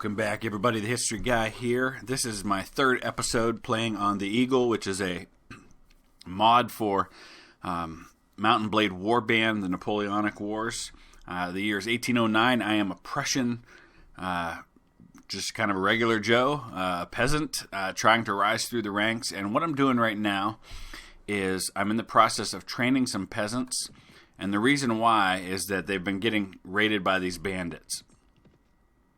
Welcome back, everybody. The History Guy here. This is my third episode playing on the AIGLE, which is a mod for Mountain Blade Warband, the Napoleonic Wars. The year is 1809. I am a Prussian, just kind of a regular Joe, a peasant, trying to rise through the ranks. And what I'm doing right now is I'm in the process of training some peasants. And the reason why is that they've been getting raided by these bandits.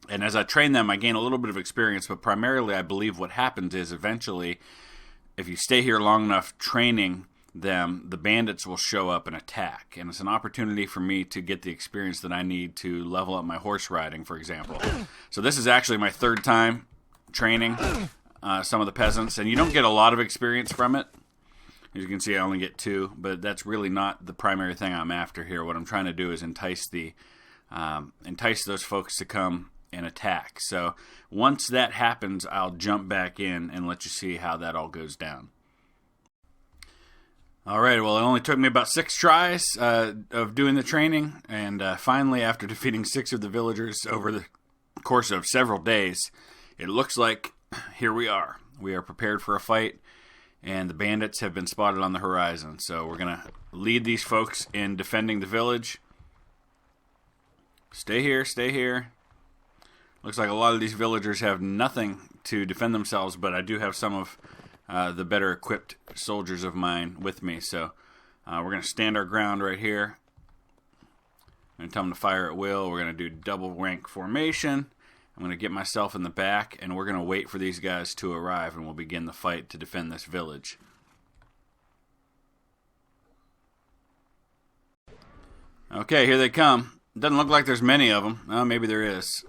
And as I train them, I gain a little bit of experience, but primarily I believe what happens is eventually, if you stay here long enough training them, the bandits will show up and attack. And it's an opportunity for me to get the experience that I need to level up my horse riding, for example. So this is actually my third time training some of the peasants, and you don't get a lot of experience from it. As you can see, I only get 2, but that's really not the primary thing I'm after here. What I'm trying to do is entice those folks to come and attack. So once that happens, I'll jump back in and let you see how that all goes down. Alright, well, it only took me about 6 tries of doing the training, and finally, after defeating 6 of the villagers over the course of several days, it looks like here we are. We are prepared for a fight, and the bandits have been spotted on the horizon. So we're going to lead these folks in defending the village. Stay here, stay here. Looks like a lot of these villagers have nothing to defend themselves, but I do have some of the better equipped soldiers of mine with me. So we're going to stand our ground right here. I'm going to tell them to fire at will. We're going to do double rank formation. I'm going to get myself in the back, and we're going to wait for these guys to arrive, and we'll begin the fight to defend this village. Okay, here they come. Doesn't look like there's many of them. Oh, maybe there is.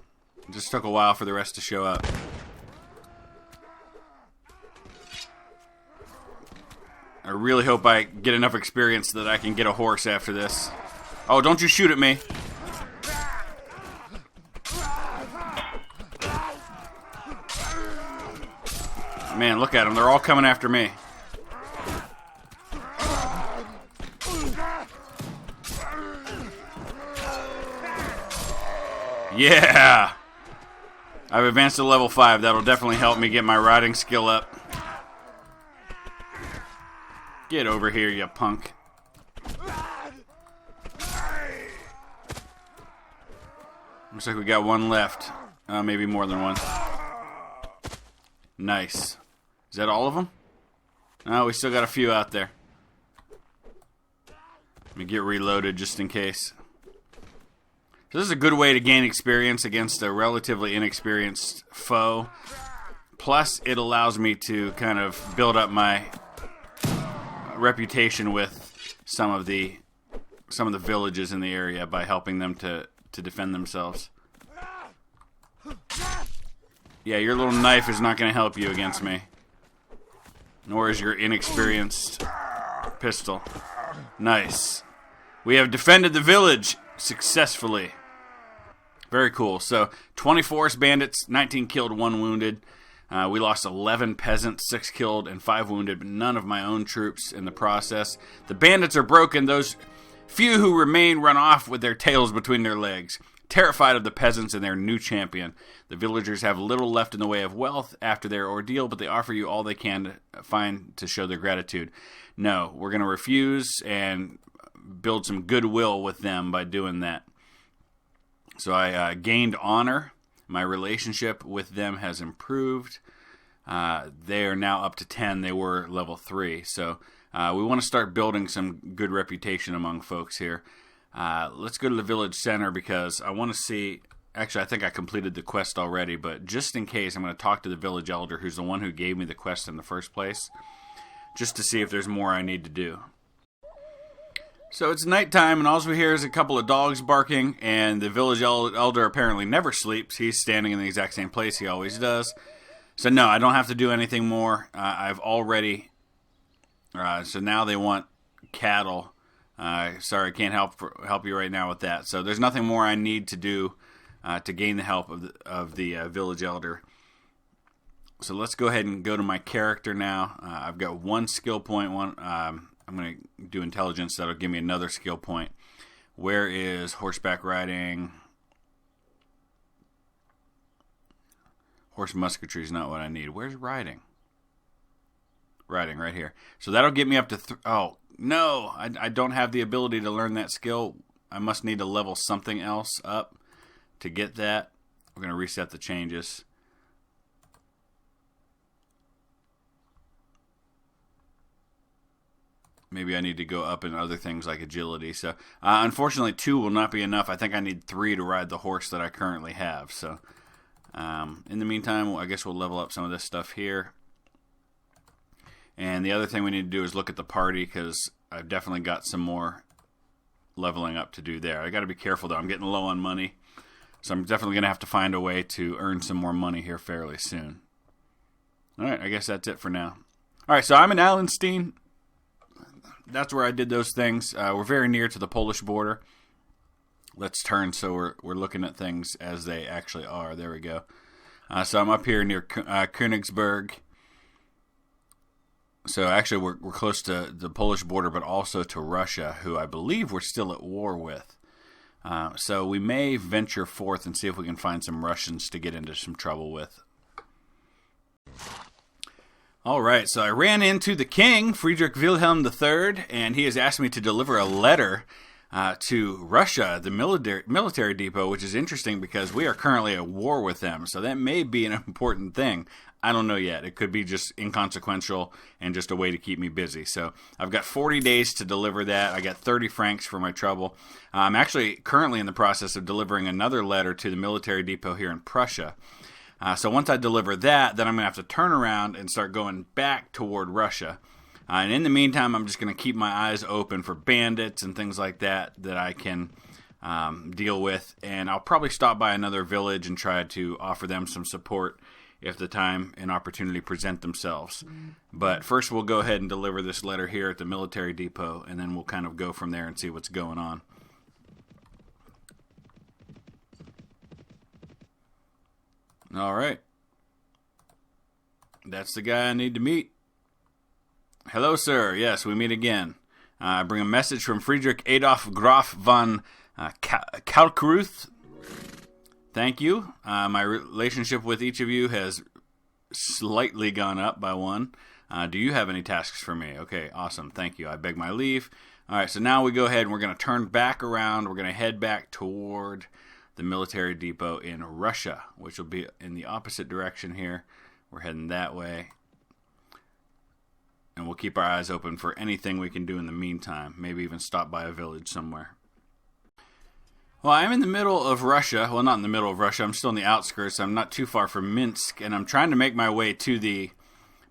It just took a while for the rest to show up. I really hope I get enough experience that I can get a horse after this. Oh, don't you shoot at me. Man, look at them. They're all coming after me. Yeah! I've advanced to level 5. That'll definitely help me get my riding skill up. Get over here, you punk. Looks like we got one left. Maybe more than one. Nice. Is that all of them? No, we still got a few out there. Let me get reloaded just in case. So this is a good way to gain experience against a relatively inexperienced foe. Plus, it allows me to kind of build up my reputation with some of the villages in the area by helping them to defend themselves. Yeah, your little knife is not going to help you against me. Nor is your inexperienced pistol. Nice. We have defended the village successfully. Very cool. So, 20 forest bandits, 19 killed, 1 wounded. We lost 11 peasants, 6 killed, and 5 wounded, but none of my own troops in the process. The bandits are broken. Those few who remain run off with their tails between their legs, terrified of the peasants and their new champion. The villagers have little left in the way of wealth after their ordeal, but they offer you all they can find to show their gratitude. No, we're going to refuse and build some goodwill with them by doing that. So I gained honor. My relationship with them has improved. They are now up to 10. They were level 3. So we want to start building some good reputation among folks here. Let's go to the village center because I want to see... Actually, I think I completed the quest already, but just in case, I'm going to talk to the village elder, who's the one who gave me the quest in the first place, just to see if there's more I need to do. So it's nighttime, and all we hear is a couple of dogs barking, and the village elder apparently never sleeps. He's standing in the exact same place he always does. So no, I don't have to do anything more. I've already... so now they want cattle. Sorry, I can't help you right now with that. So there's nothing more I need to do to gain the help of the village elder. So let's go ahead and go to my character now. I've got 1 skill point. I'm going to do intelligence. That'll give me another skill point. Where is horseback riding? Horse musketry is not what I need. Where's riding? Riding, right here. So that'll get me up to... oh, no! I don't have the ability to learn that skill. I must need to level something else up to get that. We're going to reset the changes. Maybe I need to go up in other things like agility. So, unfortunately, 2 will not be enough. I think I need 3 to ride the horse that I currently have. So, in the meantime, I guess we'll level up some of this stuff here. And the other thing we need to do is look at the party, because I've definitely got some more leveling up to do there. I got to be careful, though. I'm getting low on money. So I'm definitely going to have to find a way to earn some more money here fairly soon. All right, I guess that's it for now. All right, so I'm in Allenstein. That's where I did those things. We're very near to the Polish border. Let's turn so we're looking at things as they actually are. There we go. So I'm up here near Königsberg. So actually we're close to the Polish border, but also to Russia, who I believe we're still at war with. So we may venture forth and see if we can find some Russians to get into some trouble with. All right, so I ran into the king, Friedrich Wilhelm III, and he has asked me to deliver a letter to Russia, the military depot, which is interesting because we are currently at war with them. So that may be an important thing. I don't know yet. It could be just inconsequential and just a way to keep me busy. So I've got 40 days to deliver that. I got 30 francs for my trouble. I'm actually currently in the process of delivering another letter to the military depot here in Prussia. So once I deliver that, then I'm going to have to turn around and start going back toward Russia. And in the meantime, I'm just going to keep my eyes open for bandits and things like that I can deal with. And I'll probably stop by another village and try to offer them some support if the time and opportunity present themselves. But first we'll go ahead and deliver this letter here at the military depot, and then we'll kind of go from there and see what's going on. All right. That's the guy I need to meet. Hello, sir. Yes, we meet again. I bring a message from Friedrich Adolf Graf von Kalkruth. Thank you. My relationship with each of you has slightly gone up by 1. Do you have any tasks for me? Okay, awesome. Thank you. I beg my leave. All right, so now we go ahead and we're going to turn back around. We're going to head back toward the military depot in Russia, which will be in the opposite direction here. We're heading that way. And we'll keep our eyes open for anything we can do in the meantime. Maybe even stop by a village somewhere. Well, I'm in the middle of Russia. Well, not in the middle of Russia. I'm still in the outskirts. I'm not too far from Minsk. And I'm trying to make my way to the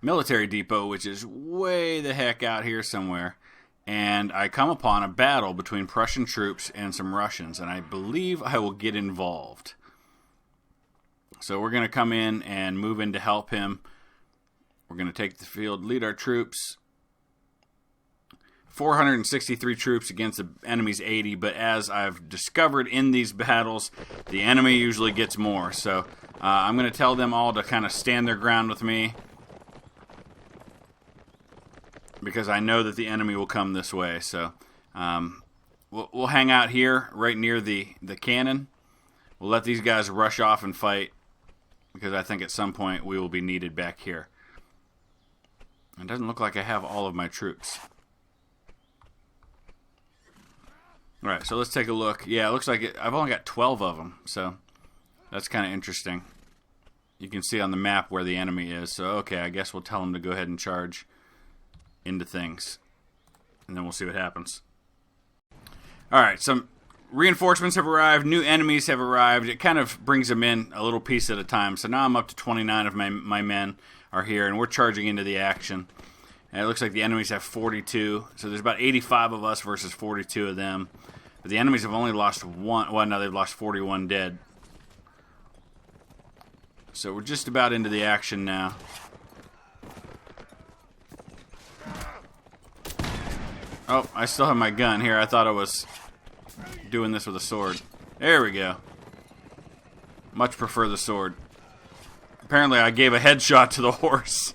military depot, which is way the heck out here somewhere. And I come upon a battle between Prussian troops and some Russians. And I believe I will get involved. So we're going to come in and move in to help him. We're going to take the field, lead our troops. 463 troops against the enemy's 80, but as I've discovered in these battles, the enemy usually gets more. So I'm going to tell them all to kind of stand their ground with me, because I know that the enemy will come this way. So we'll hang out here right near the cannon. We'll let these guys rush off and fight, because I think at some point we will be needed back here. It doesn't look like I have all of my troops. All right, so let's take a look. Yeah, it looks like I've only got 12 of them, so that's kind of interesting. You can see on the map where the enemy is. So, okay, I guess we'll tell them to go ahead and charge into things, and then we'll see what happens. All right, some reinforcements have arrived. New enemies have arrived. It kind of brings them in a little piece at a time. So now I'm up to 29 of my men are here, and we're charging into the action. And it looks like the enemies have 42. So there's about 85 of us versus 42 of them. But the enemies have only lost 1. Well, no, they've lost 41 dead. So we're just about into the action now. Oh, I still have my gun here. I thought I was doing this with a sword. There we go. Much prefer the sword. Apparently I gave a headshot to the horse.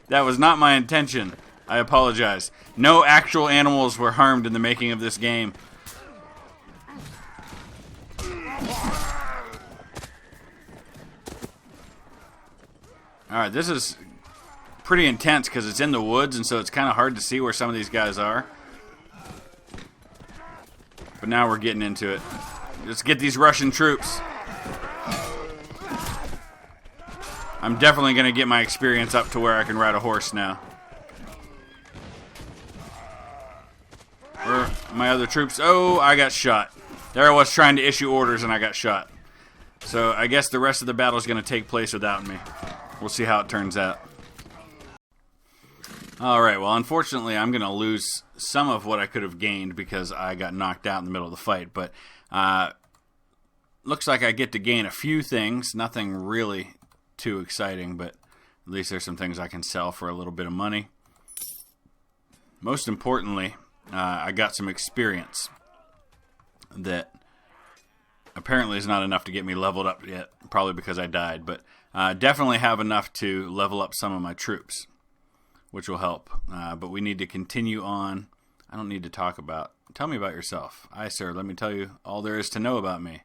That was not my intention. I apologize. No actual animals were harmed in the making of this game. Alright, this is pretty intense because it's in the woods, and so it's kind of hard to see where some of these guys are. But now we're getting into it. Let's get these Russian troops. I'm definitely going to get my experience up to where I can ride a horse now. Where are my other troops? Oh, I got shot. There I was trying to issue orders and I got shot. So I guess the rest of the battle is going to take place without me. We'll see how it turns out. Alright, well, unfortunately, I'm going to lose some of what I could have gained because I got knocked out in the middle of the fight. But looks like I get to gain a few things. Nothing really too exciting, but at least there's some things I can sell for a little bit of money. Most importantly, I got some experience that apparently is not enough to get me leveled up yet, probably because I died, but definitely have enough to level up some of my troops, which will help. But we need to continue on. I don't need to talk about. Tell me about yourself. Aye, sir, let me tell you all there is to know about me.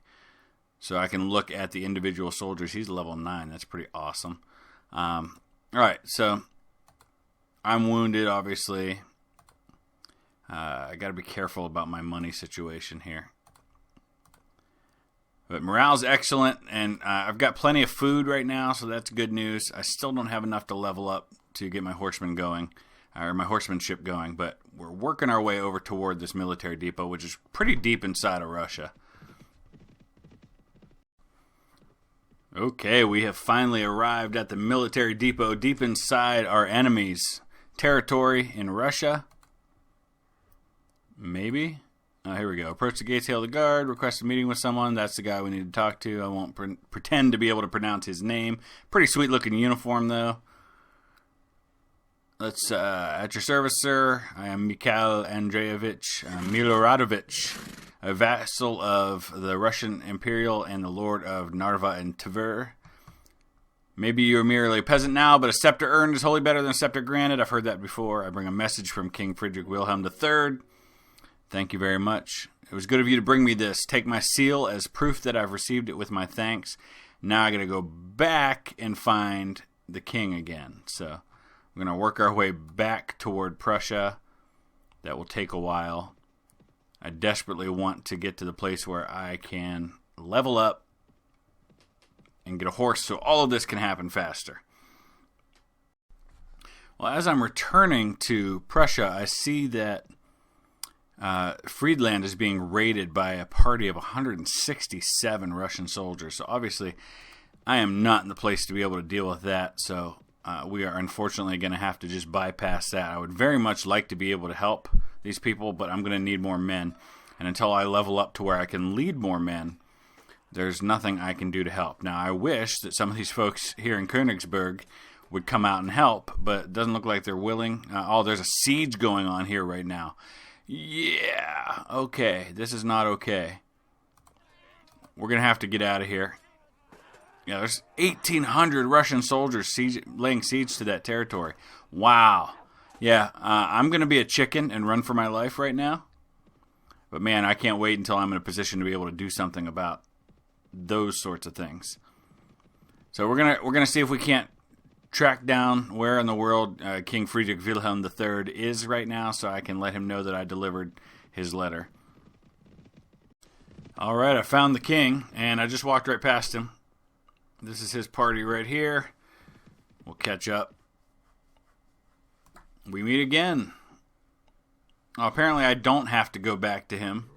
So I can look at the individual soldiers. He's level 9. That's pretty awesome. Alright, so I'm wounded, obviously. I got to be careful about my money situation here. But morale's excellent, and I've got plenty of food right now, so that's good news. I still don't have enough to level up to get my horsemen going, or my horsemanship going, but we're working our way over toward this military depot, which is pretty deep inside of Russia. Okay, we have finally arrived at the military depot deep inside our enemy's territory in Russia. Maybe? Here we go. Approach the gates, hail the guard, request a meeting with someone. That's the guy we need to talk to. I won't pretend to be able to pronounce his name. Pretty sweet looking uniform, though. Let's, at your service, sir. I am Mikhail Andreevich Miloradovich, a vassal of the Russian Imperial and the Lord of Narva and Tver. Maybe you're merely a peasant now, but a scepter earned is wholly better than a scepter granted. I've heard that before. I bring a message from King Friedrich Wilhelm III. Thank you very much. It was good of you to bring me this. Take my seal as proof that I've received it with my thanks. Now I got to go back and find the king again. So we're going to work our way back toward Prussia. That will take a while. I desperately want to get to the place where I can level up and get a horse so all of this can happen faster. Well, as I'm returning to Prussia, I see that Friedland is being raided by a party of 167 Russian soldiers. So obviously, I am not in the place to be able to deal with that. So we are unfortunately going to have to just bypass that. I would very much like to be able to help these people, but I'm going to need more men. And until I level up to where I can lead more men, there's nothing I can do to help. Now, I wish that some of these folks here in Königsberg would come out and help, but it doesn't look like they're willing. There's a siege going on here right now. Yeah, okay, this is not okay. We're going to have to get out of here. Yeah, there's 1,800 Russian soldiers laying siege to that territory. Wow. Yeah, I'm going to be a chicken and run for my life right now. But man, I can't wait until I'm in a position to be able to do something about those sorts of things. So we're gonna see if we can't track down where in the world King Friedrich Wilhelm III is right now, so I can let him know that I delivered his letter. All right, I found the king, and I just walked right past him. This is his party right here. We'll catch up. We meet again. Well, apparently I don't have to go back to him,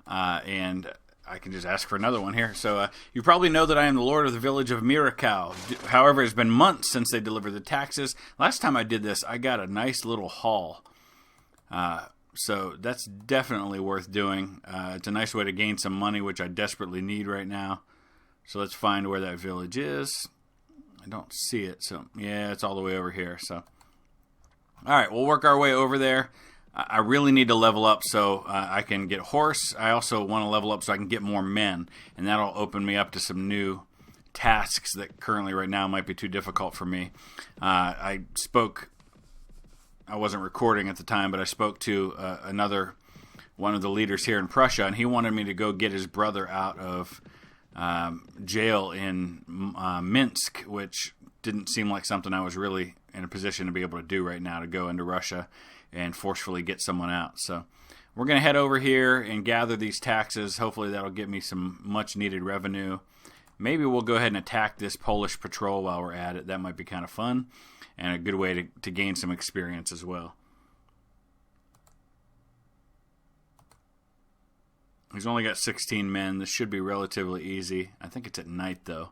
and I can just ask for another one here. So you probably know that I am the lord of the village of Mirakow. However, it's been months since they delivered the taxes. Last time I did this, I got a nice little haul. So that's definitely worth doing. It's a nice way to gain some money, which I desperately need right now. So let's find where that village is. I don't see it. So yeah, it's all the way over here. So all right, we'll work our way over there. I really need to level up so I can get a horse. I also want to level up so I can get more men, and that'll open me up to some new tasks that currently right now might be too difficult for me. I wasn't recording at the time, but I spoke to one of the leaders here in Prussia, and he wanted me to go get his brother out of jail in Minsk, which didn't seem like something I was really in a position to be able to do right now, to go into Russia and forcefully get someone out. So we're going to head over here and gather these taxes. Hopefully that'll get me some much needed revenue. Maybe we'll go ahead and attack this Polish patrol while we're at it. That might be kind of fun and a good way to gain some experience as well. He's only got 16 men. This should be relatively easy. I think it's at night though.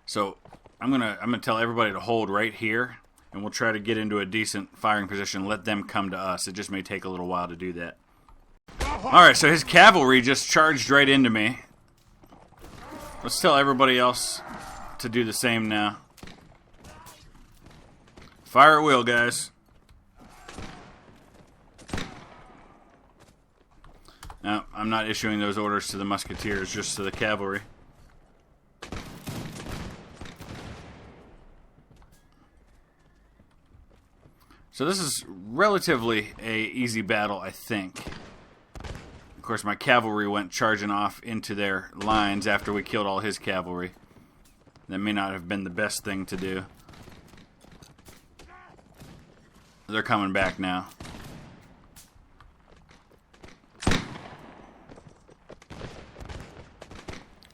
So I'm gonna tell everybody to hold right here, and we'll try to get into a decent firing position. Let them come to us. It just may take a little while to do that. All right. So his cavalry just charged right into me. Let's tell everybody else to do the same now. Fire at will, guys. No, I'm not issuing those orders to the musketeers, just to the cavalry. So this is relatively a easy battle, I think. Of course, my cavalry went charging off into their lines after we killed all his cavalry. That may not have been the best thing to do. They're coming back now.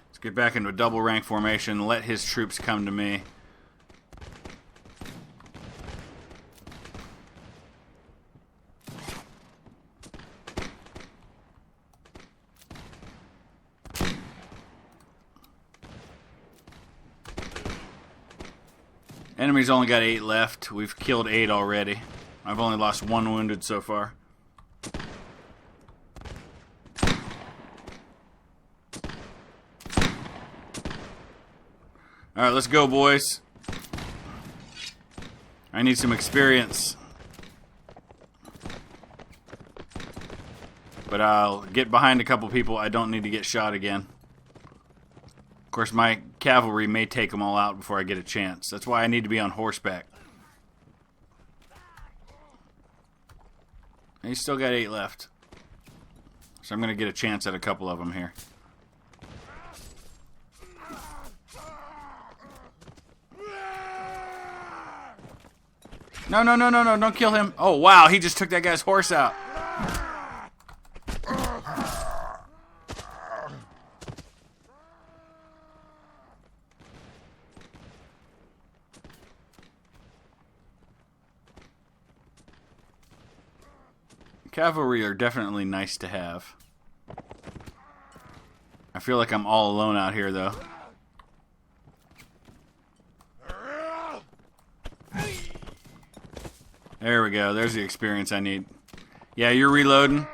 Let's get back into a double rank formation. Let his troops come to me. Enemy's only got 8 left. We've killed 8 already. I've only lost 1 wounded so far. Alright, let's go, boys. I need some experience. But I'll get behind a couple people. I don't need to get shot again. Of course, my cavalry may take them all out before I get a chance. That's why I need to be on horseback. He's still got 8 left. So I'm going to get a chance at a couple of them here. No, no, no, no, no, don't kill him. Oh, wow, he just took that guy's horse out. Cavalry are definitely nice to have. I feel like I'm all alone out here, though. There we go. There's the experience I need. Yeah, you're reloading.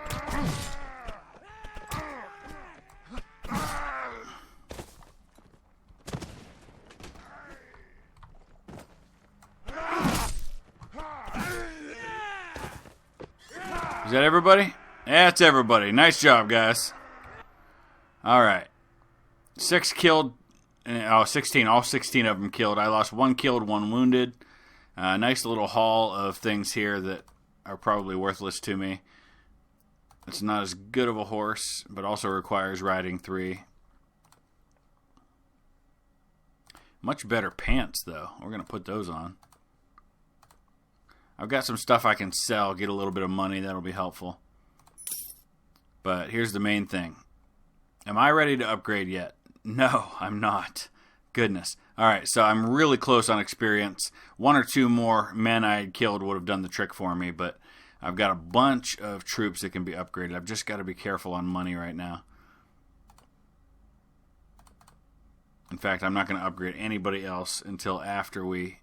Is that everybody? That's everybody. Nice job, guys. Alright. 6 killed. Oh, 16. All 16 of them killed. I lost 1 killed, 1 wounded. Nice little haul of things here that are probably worthless to me. It's not as good of a horse, but also requires riding 3. Much better pants, though. We're going to put those on. I've got some stuff I can sell, get a little bit of money. That'll be helpful. But here's the main thing. Am I ready to upgrade yet? No, I'm not. Goodness. Alright, so I'm really close on experience. 1 or 2 more men I had killed would have done the trick for me, but I've got a bunch of troops that can be upgraded. I've just got to be careful on money right now. In fact, I'm not going to upgrade anybody else until after we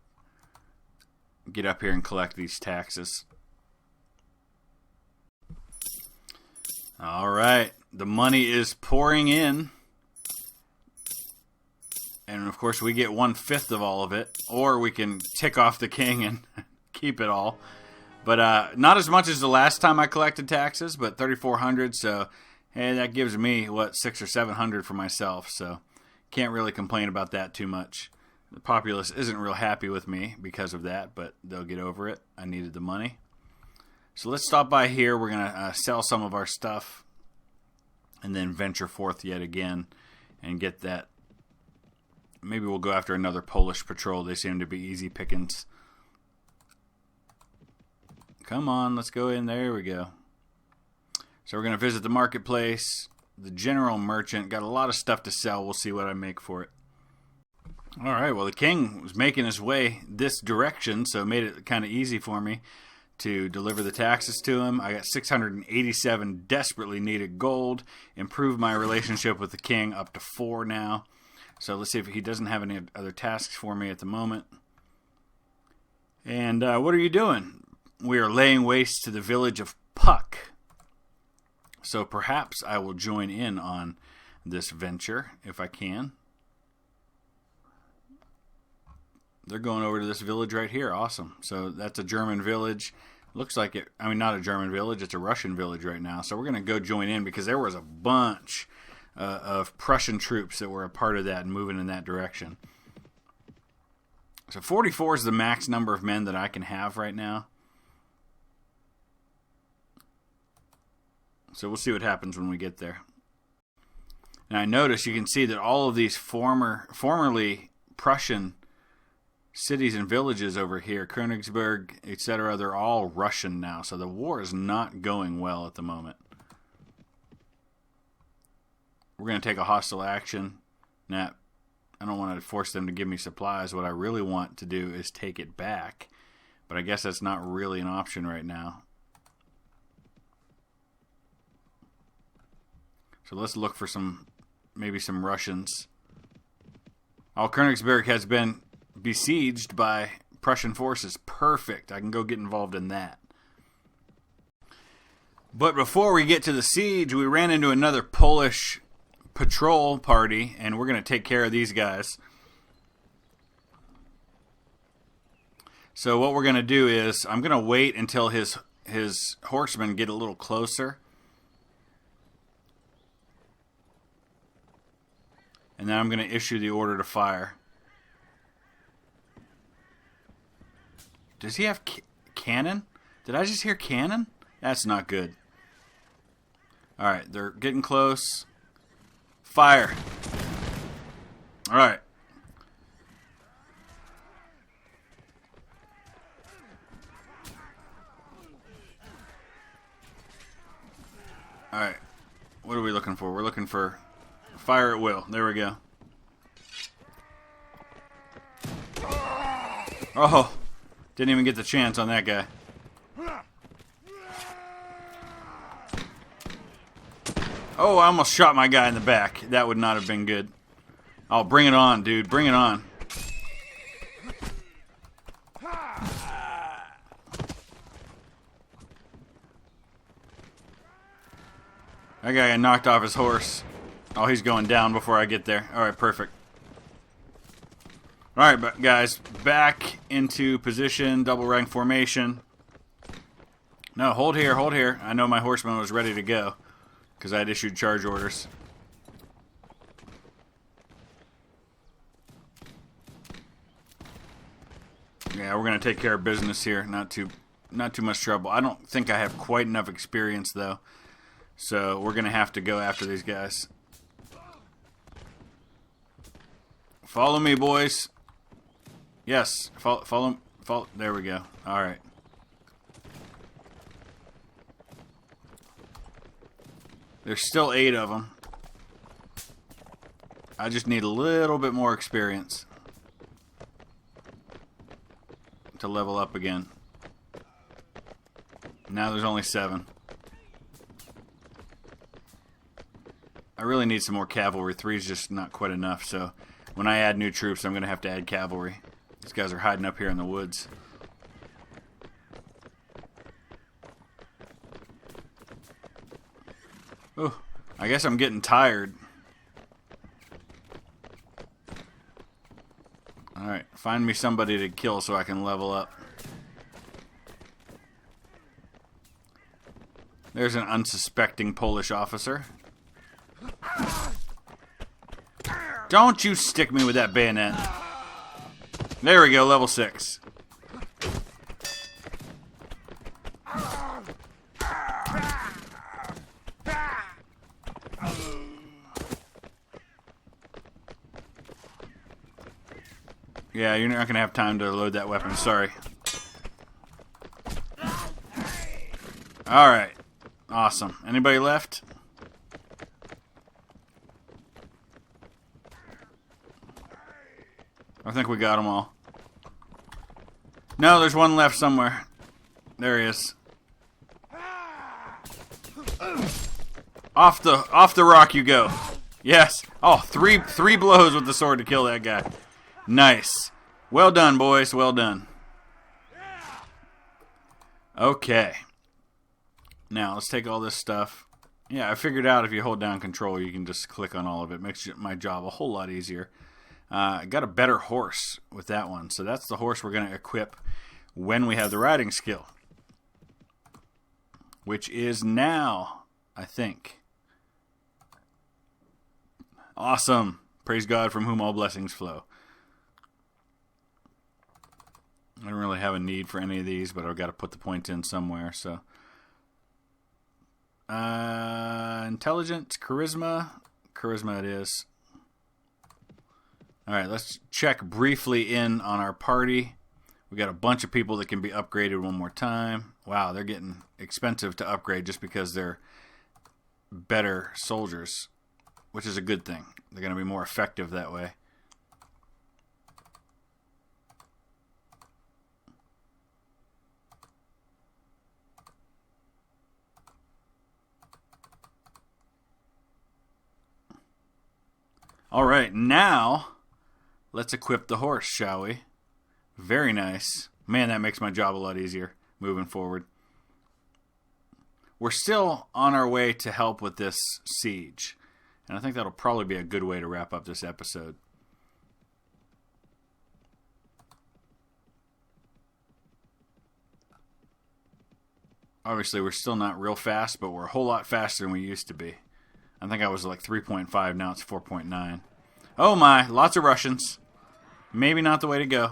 get up here and collect these taxes. Alright, the money is pouring in. And of course we get 1/5 of all of it. Or we can tick off the king and keep it all. But not as much as the last time I collected taxes, but 3,400, so hey, that gives me, what, 600 or 700 for myself, so can't really complain about that too much. The populace isn't real happy with me because of that, but they'll get over it. I needed the money. So let's stop by here. We're going to sell some of our stuff and then venture forth yet again and get that Maybe we'll go after another Polish patrol. They seem to be easy pickings. Come on, let's go in. There we go. So we're going to visit the marketplace. The general merchant. Got a lot of stuff to sell. We'll see what I make for it. Alright, well the king was making his way this direction, so it made it kind of easy for me to deliver the taxes to him. I got 687 desperately needed gold. Improved my relationship with the king up to 4 now. So let's see if he doesn't have any other tasks for me at the moment. And what are you doing? We are laying waste to the village of Puck. So perhaps I will join in on this venture if I can. They're going over to this village right here. Awesome. So that's a German village. Looks like it. I mean, not a German village. It's a Russian village right now. So we're going to go join in because there was a bunch of Prussian troops that were a part of that and moving in that direction. So 44 is the max number of men that I can have right now. So we'll see what happens when we get there. And I notice you can see that all of these formerly Prussian cities and villages over here, Königsberg, etc., they're all Russian now. So the war is not going well at the moment. We're going to take a hostile action. Now, I don't want to force them to give me supplies. What I really want to do is take it back. But I guess that's not really an option right now. So let's look for maybe some Russians. Oh, Königsberg has been besieged by Prussian forces. Perfect. I can go get involved in that. But before we get to the siege, we ran into another Polish patrol party, and we're going to take care of these guys. So what we're going to do is I'm going to wait until his horsemen get a little closer. And then I'm going to issue the order to fire. Does he have cannon? Did I just hear cannon? That's not good. Alright, they're getting close. Fire. Alright. Alright. What are we looking for? We're looking for fire at will. There we go. Oh, didn't even get the chance on that guy. Oh, I almost shot my guy in the back. That would not have been good. Oh, bring it on, dude. Bring it on. That guy got knocked off his horse. Oh, he's going down before I get there. Alright, perfect. Alright, guys. Back into position. Double rank formation. No, hold here, hold here. I know my horseman was ready to go because I had issued charge orders. Yeah, we're going to take care of business here. Not too much trouble. I don't think I have quite enough experience, though. So we're going to have to go after these guys. Follow me, boys. Yes, follow. There we go. All right. There's still 8 of them. I just need a little bit more experience to level up again. Now there's only 7. I really need some more cavalry. 3 is just not quite enough, so when I add new troops, I'm going to have to add cavalry. These guys are hiding up here in the woods. Oh, I guess I'm getting tired. Alright, find me somebody to kill so I can level up. There's an unsuspecting Polish officer. Don't you stick me with that bayonet. There we go, level 6. Yeah, you're not going to have time to load that weapon. Sorry. Alright. Awesome. Anybody left? I think we got them all. No, there's one left somewhere. There he is. Off the rock you go. Yes. Oh, three blows with the sword to kill that guy. Nice. Well done, boys. Well done. Okay. Now, let's take all this stuff. Yeah, I figured out if you hold down control, you can just click on all of it. Makes my job a whole lot easier. I got a better horse with that one. So that's the horse we're going to equip when we have the riding skill. Which is now, I think. Awesome. Praise God from whom all blessings flow. I don't really have a need for any of these, but I've got to put the point in somewhere. So, intelligence, charisma. Charisma it is. Alright, let's check briefly in on our party. We got a bunch of people that can be upgraded one more time. Wow, they're getting expensive to upgrade just because they're better soldiers, which is a good thing. They're going to be more effective that way. Alright, now let's equip the horse, shall we? Very nice. Man, that makes my job a lot easier moving forward. We're still on our way to help with this siege. And I think that'll probably be a good way to wrap up this episode. Obviously, we're still not real fast, but we're a whole lot faster than we used to be. I think I was like 3.5, now it's 4.9. Oh my, lots of Russians. Maybe not the way to go.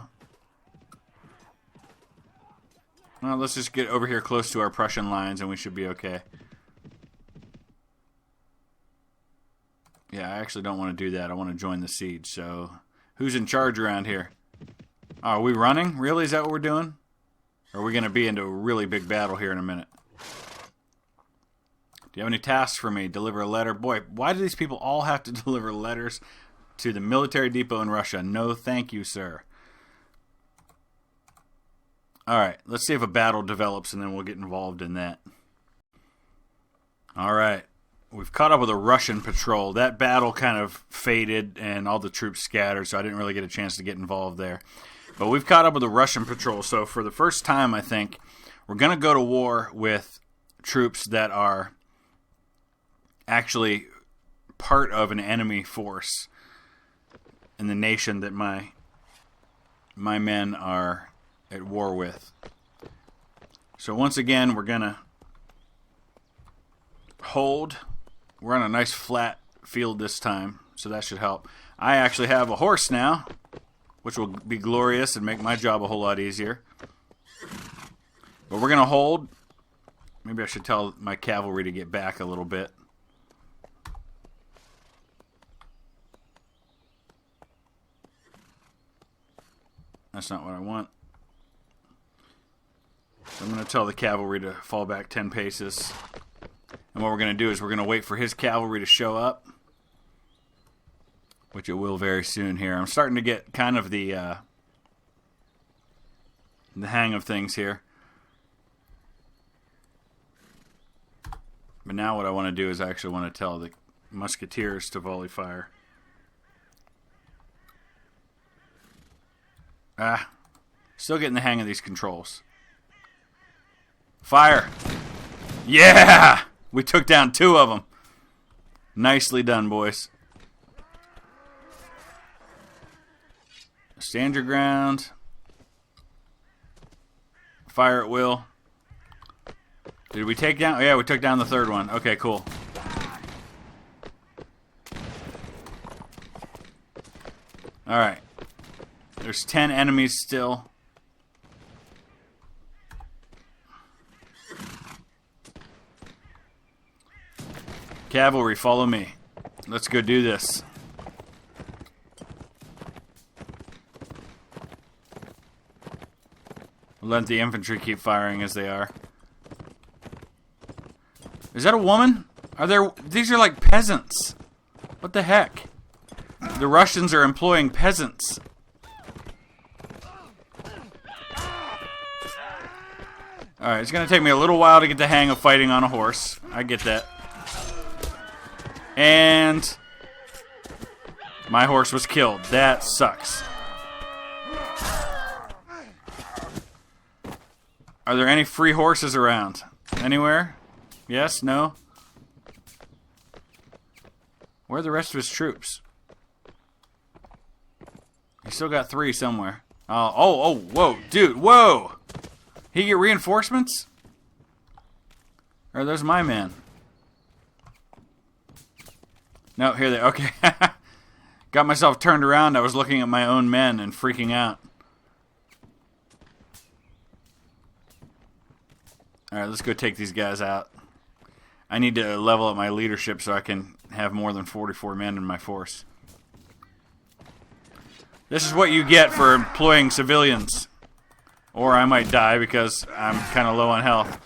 Well, let's just get over here close to our Prussian lines and we should be okay. Yeah, I actually don't want to do that. I want to join the siege, so... Who's in charge around here? Oh, are we running? Really? Is that what we're doing? Or are we going to be into a really big battle here in a minute? Do you have any tasks for me? Deliver a letter? Boy, why do these people all have to deliver letters to the military depot in Russia? No, thank you, sir. Alright, let's see if a battle develops and then we'll get involved in that. Alright, we've caught up with a Russian patrol. That battle kind of faded and all the troops scattered, so I didn't really get a chance to get involved there. But we've caught up with a Russian patrol, so for the first time, I think, we're going to go to war with troops that are actually part of an enemy force in the nation that my men are at war with. So once again, we're gonna hold. We're on a nice flat field this time, so that should help. I actually have a horse now, which will be glorious and make my job a whole lot easier. But we're gonna hold. Maybe I should tell my cavalry to get back a little bit. That's not what I want. So I'm going to tell the cavalry to fall back 10 paces. And what we're going to do is we're going to wait for his cavalry to show up. Which it will very soon here. I'm starting to get kind of the hang of things here. But now what I want to do is I actually want to tell the musketeers to volley fire. Still getting the hang of these controls. Fire! Yeah! We took down 2 of them. Nicely done, boys. Stand your ground. Fire at will. Did we take down? Yeah, we took down the 3rd one. Okay, cool. Alright. There's 10 enemies still. Cavalry, follow me. Let's go do this. We'll let the infantry keep firing as they are. Is that a woman? These are like peasants. What the heck? The Russians are employing peasants. Alright, it's going to take me a little while to get the hang of fighting on a horse. I get that. And my horse was killed. That sucks. Are there any free horses around? Anywhere? Yes? No? Where are the rest of his troops? He still got 3 somewhere. Oh, whoa, dude, whoa! He get reinforcements? Or are those my men? No, here they are. Okay. Got myself turned around. I was looking at my own men and freaking out. Alright, let's go take these guys out. I need to level up my leadership so I can have more than 44 men in my force. This is what you get for employing civilians. Or I might die because I'm kind of low on health.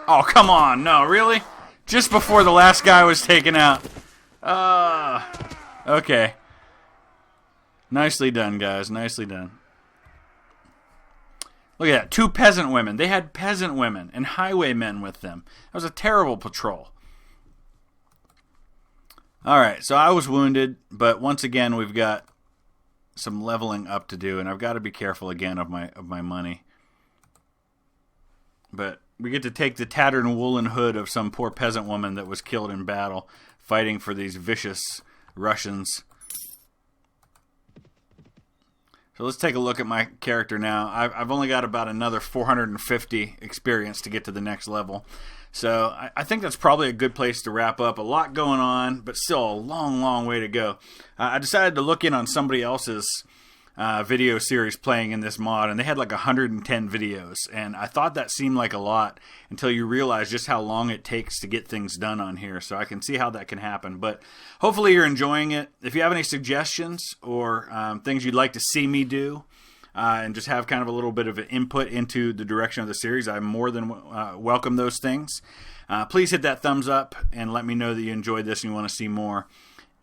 Oh, come on. No, really? Just before the last guy was taken out. Okay. Nicely done, guys. Nicely done. Look at that. 2 peasant women. They had peasant women and highwaymen with them. That was a terrible patrol. Alright, so I was wounded, but once again we've got some leveling up to do, and I've got to be careful again of my money. But we get to take the tattered and woolen hood of some poor peasant woman that was killed in battle, fighting for these vicious Russians. So let's take a look at my character now. I've only got about another 450 experience to get to the next level. So I think that's probably a good place to wrap up. A lot going on, but still a long, long way to go. I decided to look in on somebody else's video series playing in this mod, and they had like 110 videos, and I thought that seemed like a lot until you realize just how long it takes to get things done on here. So I can see how that can happen, but hopefully you're enjoying it. If you have any suggestions or things you'd like to see me do, and just have kind of a little bit of an input into the direction of the series, I more than welcome those things. Please hit that thumbs up and let me know that you enjoyed this and you want to see more.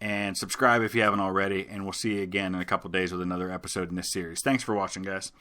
And subscribe if you haven't already, and we'll see you again in a couple days with another episode in this series. Thanks for watching, guys.